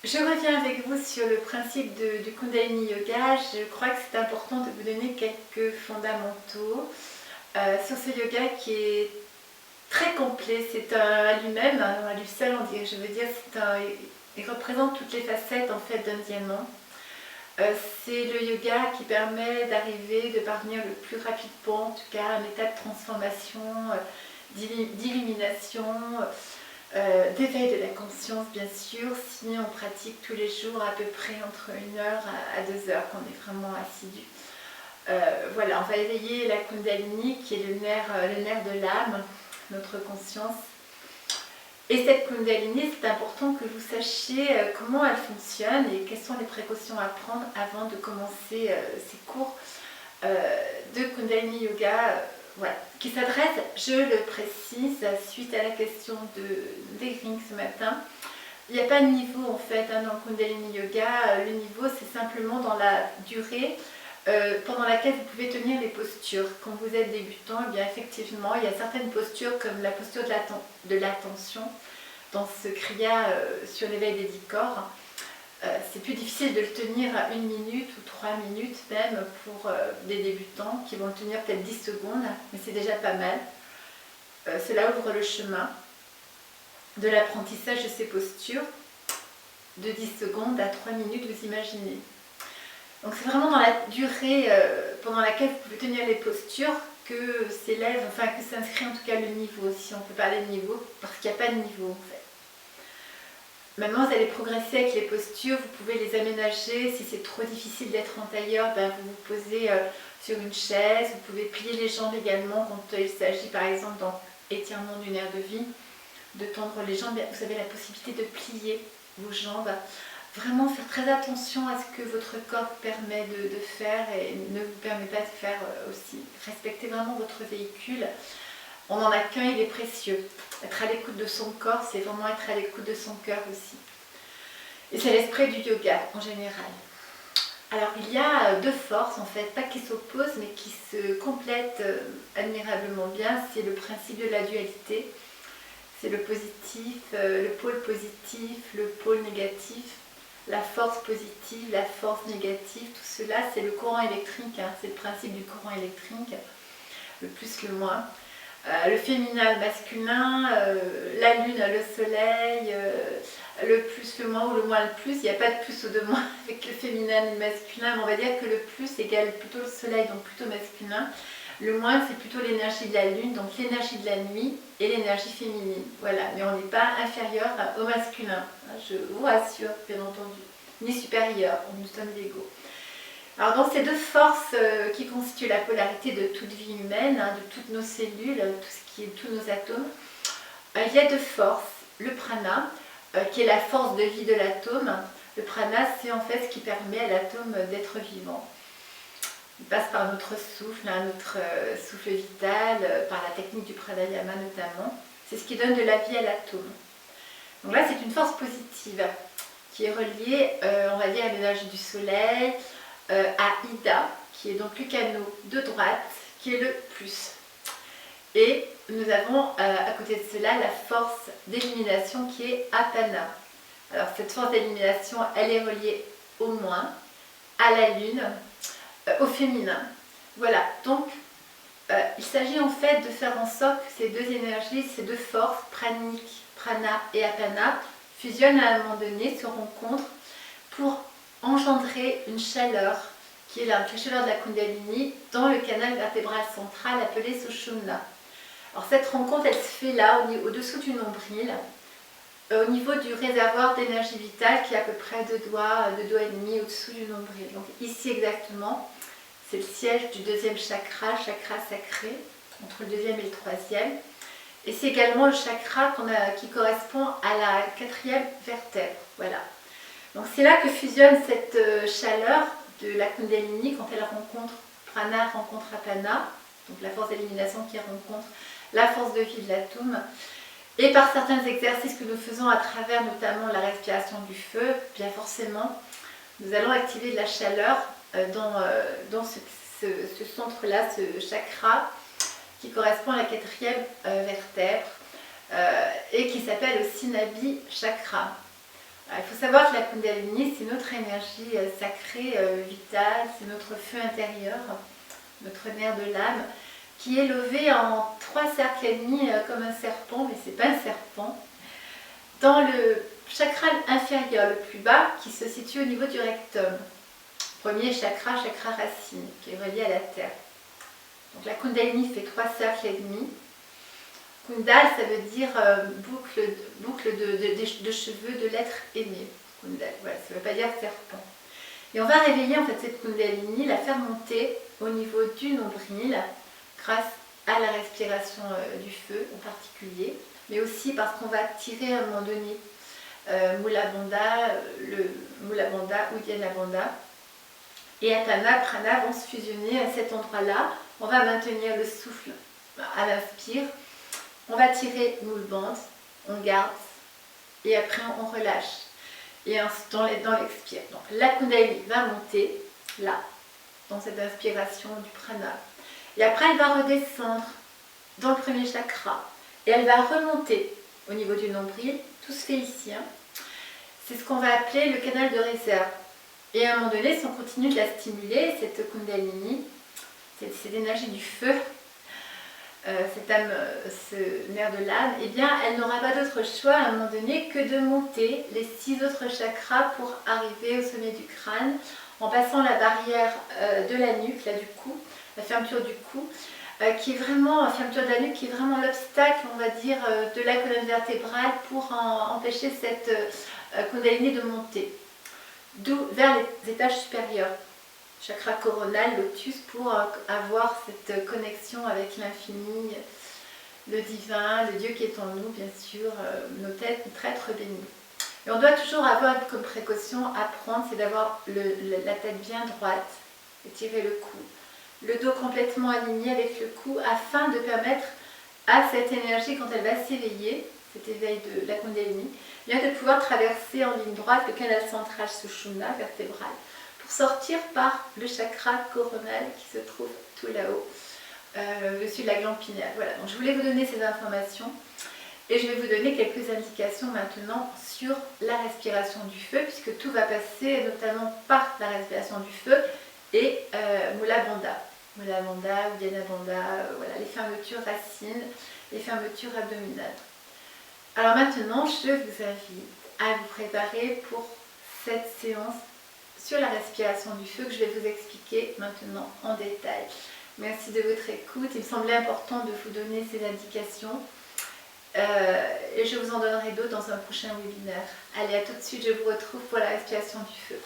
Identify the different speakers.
Speaker 1: Je reviens avec vous sur le principe du Kundalini Yoga. Je crois que c'est important de vous donner quelques fondamentaux sur ce yoga qui est très complet. C'est à lui-même, à lui seul, je veux dire, il représente toutes les facettes en fait d'un diamant. C'est le yoga qui permet de parvenir le plus rapidement, en tout cas, à un état de transformation, d'illumination, d'éveil de la conscience, bien sûr, si on pratique tous les jours à peu près entre 1 heure à 2 heures, qu'on est vraiment assidu. Voilà, on va éveiller la Kundalini, qui est le nerf de l'âme, notre conscience. Et cette Kundalini, c'est important que vous sachiez comment elle fonctionne et quelles sont les précautions à prendre avant de commencer ces cours de Kundalini Yoga, voilà, qui s'adresse, je le précise, suite à la question d'Egring ce matin. Il n'y a pas de niveau en fait dans le Kundalini Yoga. Le niveau, c'est simplement dans la durée pendant laquelle vous pouvez tenir les postures. Quand vous êtes débutant, eh bien effectivement, il y a certaines postures comme la posture de l'attention dans ce kriya sur l'éveil des 10 corps. C'est plus difficile de le tenir à 1 minute ou 3 minutes même pour des débutants qui vont le tenir peut-être 10 secondes, mais c'est déjà pas mal. Cela ouvre le chemin de l'apprentissage de ces postures de 10 secondes à 3 minutes, vous imaginez. Donc c'est vraiment dans la durée pendant laquelle vous pouvez tenir les postures que s'élève, enfin que s'inscrit en tout cas le niveau, si on peut parler de niveau, parce qu'il n'y a pas de niveau en fait. Maintenant vous allez progresser avec les postures, vous pouvez les aménager, si c'est trop difficile d'être en tailleur, ben vous vous posez sur une chaise, vous pouvez plier les jambes également quand il s'agit par exemple dans étirement du nerf de vie, de tendre les jambes, vous avez la possibilité de plier vos jambes. Vraiment faire très attention à ce que votre corps permet de faire et ne vous permet pas de faire aussi. Respectez vraiment votre véhicule. On n'en a qu'un, il est précieux. Être à l'écoute de son corps, c'est vraiment être à l'écoute de son cœur aussi. Et c'est l'esprit du yoga en général. Alors il y a deux forces en fait, pas qui s'opposent mais qui se complètent admirablement bien. C'est le principe de la dualité. C'est le positif, le pôle positif, le pôle négatif. La force positive, la force négative, tout cela c'est le courant électrique, hein, c'est le principe du courant électrique, le plus, le moins. Le féminin, le masculin, la lune, le soleil, le plus, le moins ou le moins, le plus. Il n'y a pas de plus ou de moins avec le féminin et le masculin, mais on va dire que le plus égale plutôt le soleil, donc plutôt masculin. Le moins, c'est plutôt l'énergie de la lune, donc l'énergie de la nuit et l'énergie féminine. Voilà, mais on n'est pas inférieur au masculin, je vous rassure, bien entendu, ni supérieur, nous sommes égaux. Alors dans ces deux forces qui constituent la polarité de toute vie humaine, hein, de toutes nos cellules, tous nos atomes, il y a deux forces. Le prana, qui est la force de vie de l'atome. Le prana, c'est en fait ce qui permet à l'atome d'être vivant. Il passe par notre souffle, notre souffle vital, par la technique du pranayama notamment. C'est ce qui donne de la vie à l'atome. Donc là, c'est une force positive qui est reliée, on va dire, à l'énergie du soleil, à Ida, qui est donc le canot de droite, qui est le plus. Et nous avons à côté de cela la force d'élimination qui est Apana. Alors cette force d'élimination, elle est reliée au moins, à la lune, au féminin. Voilà, donc il s'agit en fait de faire en sorte que ces deux énergies, ces deux forces, pranique, prana et apana, fusionnent à un moment donné, se rencontrent pour engendrer une chaleur, qui est la chaleur de la Kundalini, dans le canal vertébral central appelé Sushumna. Alors cette rencontre, elle se fait là, au-dessous du nombril, au niveau du réservoir d'énergie vitale qui est à peu près 2 doigts et demi au-dessous du nombril. Donc ici exactement, c'est le siège du deuxième chakra, chakra sacré, entre le deuxième et le troisième. Et c'est également le chakra qui correspond à la 4e vertèbre. Voilà. Donc c'est là que fusionne cette chaleur de la Kundalini quand elle rencontre prana, rencontre apana, donc la force d'élimination qui rencontre la force de vie de l'atome. Et par certains exercices que nous faisons à travers notamment la respiration du feu, bien forcément, nous allons activer de la chaleur dans ce centre-là, ce chakra qui correspond à la 4e vertèbre et qui s'appelle aussi Nabi Chakra. Alors, il faut savoir que la Kundalini, c'est notre énergie sacrée, vitale, c'est notre feu intérieur, notre nerf de l'âme, qui est levé en 3 cercles et demi comme un serpent, mais c'est pas un serpent, dans le chakra inférieur, le plus bas, qui se situe au niveau du rectum. Premier chakra, chakra racine, qui est relié à la terre. Donc la Kundalini fait 3 cercles et demi. Kundal, ça veut dire boucle de cheveux de l'être aimé. Kundal, voilà, ça ne veut pas dire serpent. Et on va réveiller en fait cette Kundalini, la faire monter au niveau du nombril, grâce à la respiration du feu en particulier, mais aussi parce qu'on va tirer à un moment donné Mula Bandha, le Mula Bandha ou Uddiyana Bandha, et Apana, Prana vont se fusionner à cet endroit-là. On va maintenir le souffle à l'inspire, on va tirer Mula Bandha, on garde, et après on relâche. Et dans l'expire. Donc la Kundalini va monter, là, dans cette inspiration du prana. Et après elle va redescendre dans le premier chakra. Et elle va remonter au niveau du nombril. Tout se fait ici. Hein. C'est ce qu'on va appeler le canal de réserve. Et à un moment donné, si on continue de la stimuler, cette Kundalini, cette énergie du feu, cette âme, ce nerf de l'âme, eh bien, elle n'aura pas d'autre choix à un moment donné que de monter les 6 autres chakras pour arriver au sommet du crâne, en passant la barrière de la nuque, là du cou, la fermeture du cou, qui est vraiment, la fermeture de la nuque qui est vraiment l'obstacle, on va dire, de la colonne vertébrale pour empêcher cette Kundalini de monter, d'où vers les étages supérieurs. Chakra coronal, lotus, pour avoir cette connexion avec l'infini, le divin, le Dieu qui est en nous, bien sûr, notre être béni. Et on doit toujours avoir comme précaution à prendre, c'est d'avoir la tête bien droite, étirer le cou, le dos complètement aligné avec le cou, afin de permettre à cette énergie, quand elle va s'éveiller, cet éveil de la Kundalini, bien de pouvoir traverser en ligne droite le canal central Sushumna, vertébral, sortir par le chakra coronal qui se trouve tout là-haut, au-dessus de la glande pinéale. Voilà, donc je voulais vous donner ces informations et je vais vous donner quelques indications maintenant sur la respiration du feu, puisque tout va passer notamment par la respiration du feu et Mula Bandha. Mula Bandha, Uddiyana Bandha, voilà, les fermetures racines, les fermetures abdominales. Alors maintenant, je vous invite à vous préparer pour cette séance sur la respiration du feu que je vais vous expliquer maintenant en détail. Merci de votre écoute. Il me semblait important de vous donner ces indications et je vous en donnerai d'autres dans un prochain webinaire. Allez, à tout de suite, je vous retrouve pour la respiration du feu.